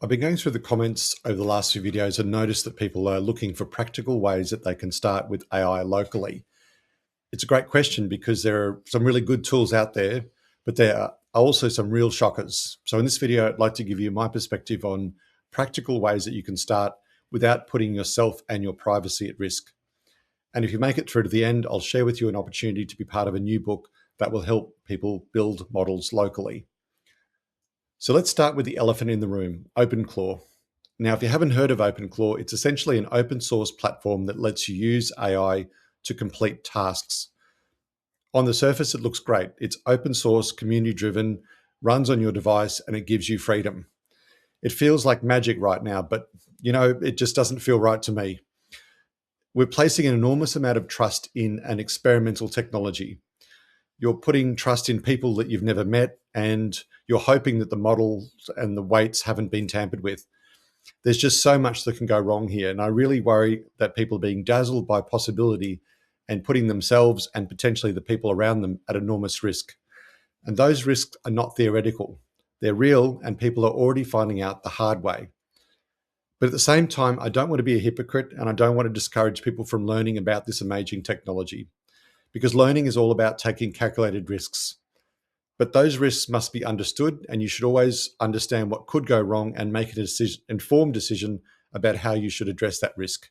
I've been going through the comments over the last few videos and noticed that people are looking for practical ways that they can start with AI locally. It's a great question because there are some really good tools out there, but there are also some real shockers. So in this video, I'd like to give you my perspective on practical ways that you can start without putting yourself and your privacy at risk. And if you make it through to the end, I'll share with you an opportunity to be part of a new book that will help people build models locally. So let's start with the elephant in the room, OpenClaw. Now, if you haven't heard of OpenClaw, it's essentially an open source platform that lets you use AI to complete tasks. On the surface, it looks great. It's open source, community driven, runs on your device, and it gives you freedom. It feels like magic right now, but it just doesn't feel right to me. We're placing an enormous amount of trust in an experimental technology. You're putting trust in people that you've never met, and you're hoping that the models and the weights haven't been tampered with. There's just so much that can go wrong here. And I really worry that people are being dazzled by possibility and putting themselves and potentially the people around them at enormous risk. And those risks are not theoretical. They're real, and people are already finding out the hard way. But at the same time, I don't want to be a hypocrite, and I don't want to discourage people from learning about this amazing technology, because learning is all about taking calculated risks. But those risks must be understood, and you should always understand what could go wrong and make an informed decision about how you should address that risk.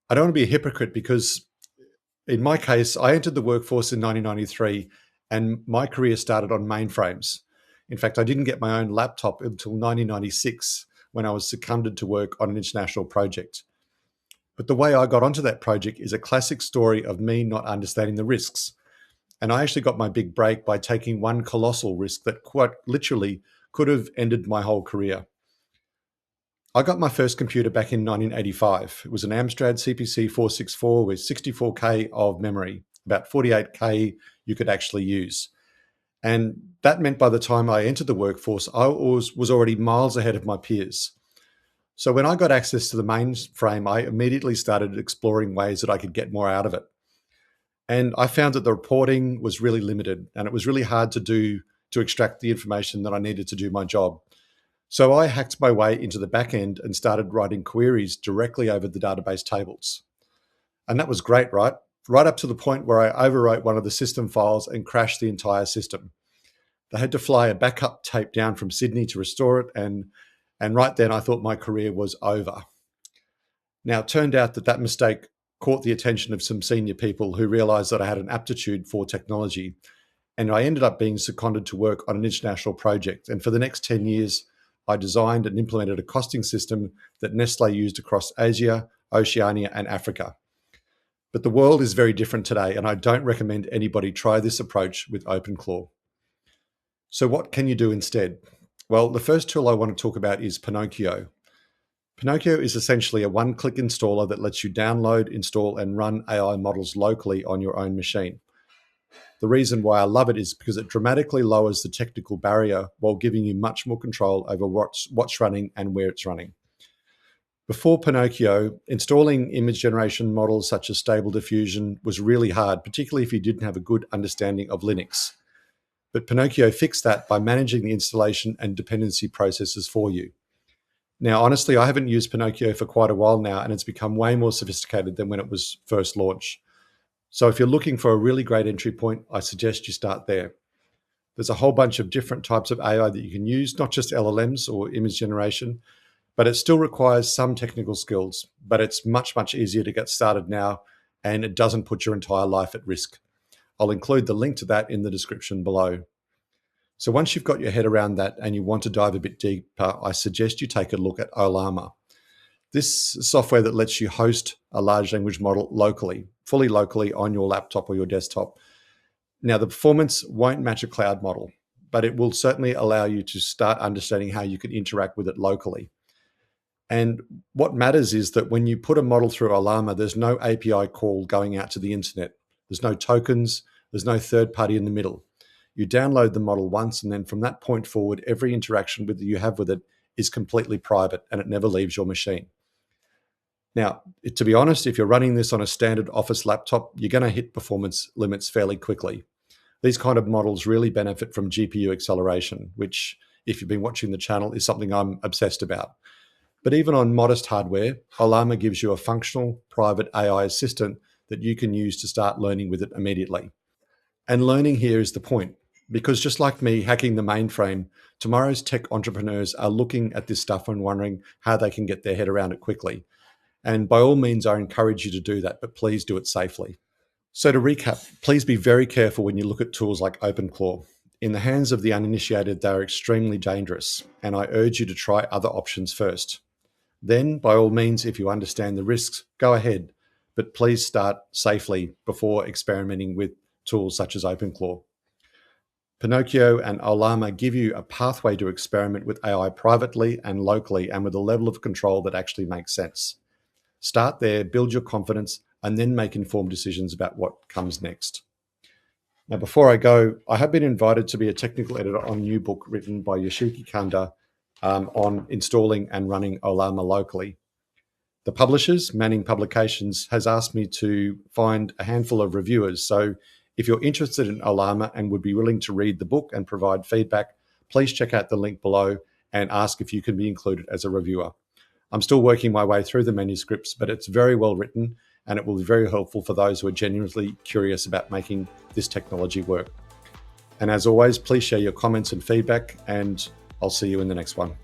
I don't want to be a hypocrite because in my case, I entered the workforce in 1993 and my career started on mainframes. In fact, I didn't get my own laptop until 1996 when I was seconded to work on an international project. But the way I got onto that project is a classic story of me not understanding the risks. And I actually got my big break by taking one colossal risk that quite literally could have ended my whole career. I got my first computer back in 1985. It was an Amstrad CPC 464 with 64K of memory, about 48K you could actually use. And that meant by the time I entered the workforce, I was already miles ahead of my peers. So when I got access to the mainframe, I immediately started exploring ways that I could get more out of it. And I found that the reporting was really limited and it was really hard to extract the information that I needed to do my job. So I hacked my way into the back end and started writing queries directly over the database tables. And that was great, right? Right up to the point where I overwrote one of the system files and crashed the entire system. They had to fly a backup tape down from Sydney to restore it. And right then I thought my career was over. Now, it turned out that mistake caught the attention of some senior people who realized that I had an aptitude for technology. And I ended up being seconded to work on an international project. And for the next 10 years, I designed and implemented a costing system that Nestle used across Asia, Oceania, and Africa. But the world is very different today, and I don't recommend anybody try this approach with OpenClaw. So what can you do instead? Well, the first tool I want to talk about is Pinokio. Pinokio is essentially a one-click installer that lets you download, install, and run AI models locally on your own machine. The reason why I love it is because it dramatically lowers the technical barrier while giving you much more control over what's running and where it's running. Before Pinokio, installing image generation models such as Stable Diffusion was really hard, particularly if you didn't have a good understanding of Linux. But Pinokio fixed that by managing the installation and dependency processes for you. Now, honestly, I haven't used Pinokio for quite a while now, and it's become way more sophisticated than when it was first launched. So if you're looking for a really great entry point, I suggest you start there. There's a whole bunch of different types of AI that you can use, not just LLMs or image generation, but it still requires some technical skills. But it's much, much easier to get started now, and it doesn't put your entire life at risk. I'll include the link to that in the description below. So once you've got your head around that and you want to dive a bit deeper, I suggest you take a look at Ollama. This software that lets you host a large language model locally, fully locally on your laptop or your desktop. Now, the performance won't match a cloud model, but it will certainly allow you to start understanding how you can interact with it locally. And what matters is that when you put a model through Ollama, there's no API call going out to the internet. There's no tokens. There's no third party in the middle. You download the model once, and then from that point forward, every interaction you have with it is completely private and it never leaves your machine. Now, to be honest, if you're running this on a standard office laptop, you're going to hit performance limits fairly quickly. These kind of models really benefit from GPU acceleration, which if you've been watching the channel, is something I'm obsessed about. But even on modest hardware, Ollama gives you a functional private AI assistant that you can use to start learning with it immediately. And learning here is the point, because just like me hacking the mainframe, tomorrow's tech entrepreneurs are looking at this stuff and wondering how they can get their head around it quickly. And by all means, I encourage you to do that, but please do it safely. So to recap, please be very careful when you look at tools like OpenClaw. In the hands of the uninitiated, they are extremely dangerous, and I urge you to try other options first. Then, by all means, if you understand the risks, go ahead, but please start safely before experimenting with tools such as OpenClaw. Pinokio and Ollama give you a pathway to experiment with AI privately and locally and with a level of control that actually makes sense. Start there, build your confidence, and then make informed decisions about what comes next. Now, before I go, I have been invited to be a technical editor on a new book written by Yoshiki Kanda on installing and running Ollama locally. The publishers, Manning Publications, has asked me to find a handful of reviewers. So if you're interested in Ollama and would be willing to read the book and provide feedback, please check out the link below and ask if you can be included as a reviewer. I'm still working my way through the manuscripts, but it's very well written and it will be very helpful for those who are genuinely curious about making this technology work. And as always, please share your comments and feedback, and I'll see you in the next one.